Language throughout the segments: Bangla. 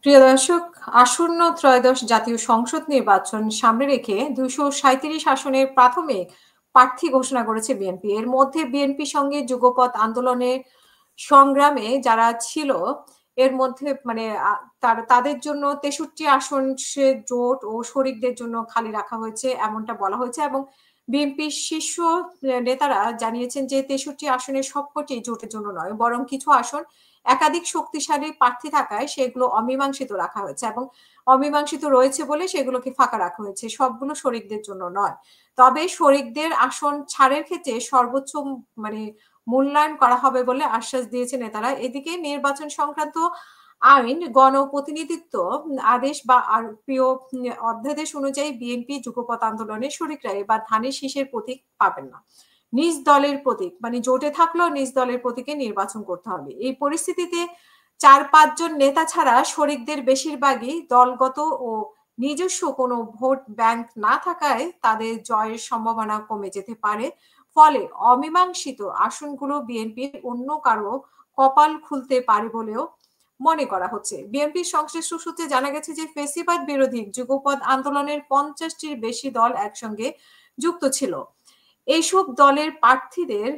প্রিয় দর্শক, আসন্ন ত্রয়োদশ জাতীয় সংসদ নির্বাচন সামনে রেখে ২৩৭ আসনের প্রাথমিক প্রার্থী ঘোষণা করেছে বিএনপি। এর মধ্যে বিএনপির সঙ্গে যুগপৎ আন্দোলনের সংগ্রামে যারা ছিল, এর মধ্যে মানে তাদের জন্য ৬৩ আসন সে জোট ও শরিকদের জন্য খালি রাখা হয়েছে, এমনটা বলা হয়েছে। এবং বিএনপির শীর্ষ নেতারা জানিয়েছেন যে ৬৩ আসনের সবকটি জোটের জন্য নয়, বরং কিছু আসন একাধিক শক্তিশালী প্রার্থী থাকায় সেগুলো অমীমাংসিত রাখা হয়েছে এবং অমীমাংসিত রয়েছে বলে সেগুলোকে ফাঁকা রাখা হয়েছে। সবগুলো শরিকদের জন্য নয়। তবে শরিকদের আসন ছাড়ের ক্ষেত্রে সর্বোচ্চ মানে মূল্যায়ন করা হবে বলে আশ্বাস দিয়েছে নেতারা। এদিকে নির্বাচন সংক্রান্ত আইন, গণপ্রতিনিধিত্ব আদেশ বা আরপিও অধ্যাদেশ অনুযায়ী বিএনপি যুগপৎ আন্দোলনের শরিকরা এবার ধানের শীষের প্রতীক পাবেন না। নিজ দলের প্রতীক মানে জোটে থাকলেও নিজ দলের প্রতীকে নির্বাচন করতে হবে। এই পরিস্থিতিতে ৪-৫ জন নেতা ছাড়া শরিকদের বেশিরভাগই দলগত ও নিজস্ব কোনো ভোট ব্যাংক না থাকায় তাদের জয়ের সম্ভাবনা কমে যেতে পারে। ফলে অমীমাংসিত আসনগুলো বিএনপির অন্য কারো কপাল খুলতে পারে বলেও মনে করা হচ্ছে। বিএনপির সংশ্লিষ্ট সূত্রে জানা গেছে যে ফ্যাসিবাদ বিরোধী যুগপৎ আন্দোলনের ৫০টির বেশি দল একসঙ্গে যুক্ত ছিল। এইসব দলের প্রার্থীদের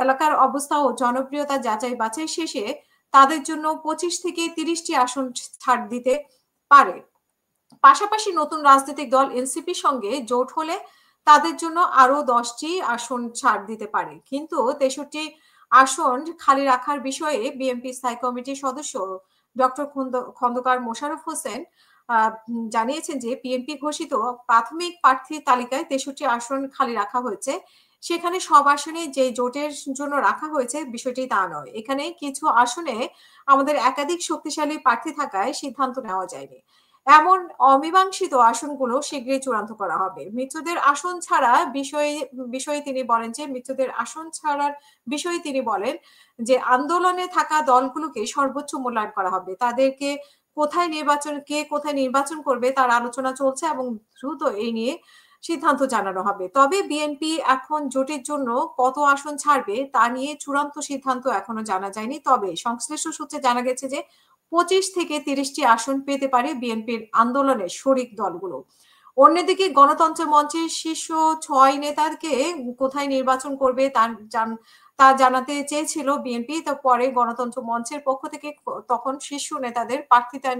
এলাকার অবস্থা ও জনপ্রিয়তা যাচাই বাছাই শেষে তাদের জন্য ২৫ থেকে ৩০টি আসন ছাড় দিতে পারে। পাশাপাশি নতুন রাজনৈতিক দল এনসিপির সঙ্গে জোট হলে তাদের জন্য আরো ১০টি আসন ছাড় দিতে পারে। কিন্তু ৬৩ আসন খালি রাখার বিষয়ে বিএনপি স্থায়ী কমিটির সদস্য ডক্টর খন্দকার মোশাররফ হোসেন জানিয়েছেন যে বিএনপি ঘোষিত প্রাথমিক প্রার্থীর তালিকায় ৬৩ আসন খালি রাখা হয়েছে। সেখানে সব আসনে যে জোটের জন্য রাখা হয়েছে বিষয়টি তা নয়। এখানে কিছু আসনে আমাদের একাধিক শক্তিশালী প্রার্থী থাকায় সিদ্ধান্ত নেওয়া যায়নি। এমন অমীমাংসিত আসনগুলো শীঘ্রই চূড়ান্ত করা হবে। মৃতদের আসন ছাড়া বিষয়ে তিনি বলেন যে আন্দোলনে থাকা দলগুলোকে সর্বোচ্চ মূল্যায়ন করা হবে। তাদেরকে কোথায় নির্বাচন করবে তার আলোচনা চলছে এবং দ্রুত এই নিয়ে সিদ্ধান্ত জানানো হবে। তবে বিএনপি এখন জোটের জন্য কত আসন ছাড়বে তা নিয়ে চূড়ান্ত সিদ্ধান্ত এখনো জানা যায়নি। তবে সংশ্লিষ্ট সূত্রে জানা গেছে যে ২৫ থেকে ৩০টি আসন পেতে পারে বিএনপির আন্দোলনের শরিক দলগুলো। অন্যদিকে গণতন্ত্র মঞ্চের শীর্ষ ৬ নেতাকে কোথায় নির্বাচন করবে তা জানাতে চেয়েছিল বিএনপি। তো পরে গণতন্ত্র মঞ্চের পক্ষ থেকে তখন শীর্ষ নেতাদের প্রার্থিতা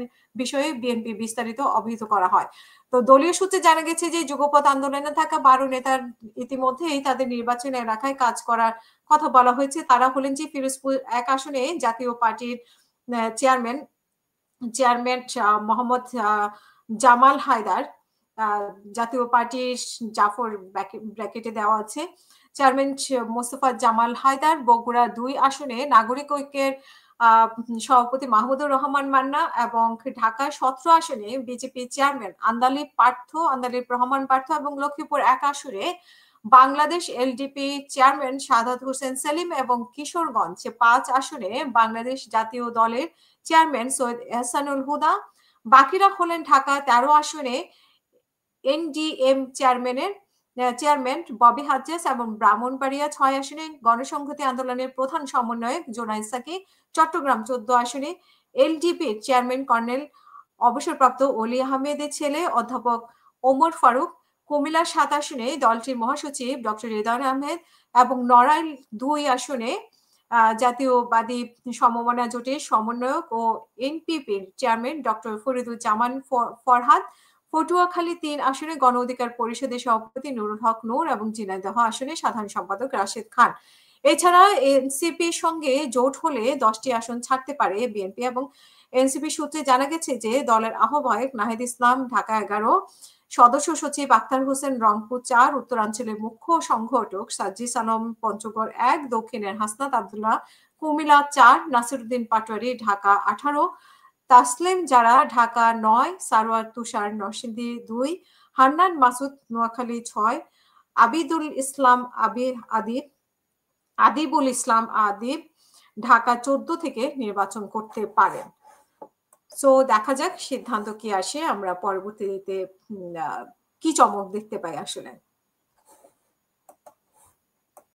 বিষয়ে বিএনপি বিস্তারিত অবহিত করা হয়। তো দলীয় সূত্রে জানা গেছে যে যুগপৎ আন্দোলনে থাকা ১২ নেতার ইতিমধ্যেই তাদের নির্বাচনী এলাকায় কাজ করার কথা বলা হয়েছে। তারা হলেন যে ফিরোজপুর ১ আসনে জাতীয় পার্টির চেয়ারম্যান মোহাম্মদ জামাল হায়দার, জাতীয় পার্টির জাফর ব্র্যাকেটে দেওয়া আছে, চেয়ারম্যান মোস্তফা জামাল হায়দার। বগুড়া ২ আসনে নাগরিক ঐক্যের সভাপতি মাহমুদুর রহমান মান্না এবং ঢাকা ১৭ আসনে বিজেপি চেয়ারম্যান আন্দালিব রহমান পার্থ এবং লক্ষ্মীপুর ১ আসনে বাংলাদেশ এলডিপি চেয়ারম্যান সাদাত হোসেন সেলিম এবং কিশোরগঞ্জ ৫ আসনে বাংলাদেশ জাতীয় দলের চেয়ারম্যান সৈয়দ এহসানুল হুদা। বাকিরা হলেন ঢাকা ১৩ আসনে এনডিএম চেয়ারম্যান ববি হাজ্জাজ এবং ব্রাহ্মণবাড়িয়া ৬ আসনে গণসংহতি আন্দোলনের প্রধান সমন্বয়ক জোনায়েদ সাকি, চট্টগ্রাম ১৪ আসনে এলডিপির চেয়ারম্যান কর্নেল অবসরপ্রাপ্ত অলি আহমেদের ছেলে অধ্যাপক ওমর ফারুক, কুমিল্লা ৭ আসনে দলটির মহাসচিব ডক্টর রিদওয়ান আহমেদ এবং নড়াইল ২ আসনে জাতীয়বাদী সমমনা জোটের সমন্বয়ক ও এনপিপির চেয়ারম্যান ডক্টর ফরিদুজ্জামান ফরহাদ, পটুয়াখালী ৩ আসনে গণ অধিকার পরিষদের সভাপতি নুরুল হক নূর এবং ঝিনাইদহ আসনে সাধারণ সম্পাদক রাশেদ খান। এছাড়া এনসিপির সঙ্গে জোট হলে ১০টি আসন ছাড়তে পারে বিএনপি এবং এনসিপি সূত্রে জানা গেছে যে দলের আহ্বায়ক নাহিদ ইসলাম ঢাকা ১১, সদস্য সচিব আক্তার হোসেন রংপুর ৪, উত্তরাঞ্চলের মুখ্য সংগঠক সাজ্জিস আলম পঞ্চগড় ১, দক্ষিণের হাসনাত আব্দুল্লাহ কুমিল্লা ৪, নাসিরউদ্দিন পাটোয়ারি ঢাকা ১৮, তাসলিম জারা ঢাকা ৯, সারোয়ার তুষার নরসিংদী ২, হান্নান মাসুদ নোয়াখালী ৬, আদিবুল ইসলাম আদিব ঢাকা ১৪ থেকে নির্বাচন করতে পারেন। সো দেখা যাক সিদ্ধান্ত কি আসে, আমরা পরবর্তীতে কি চমক দেখতে পাই আসলে।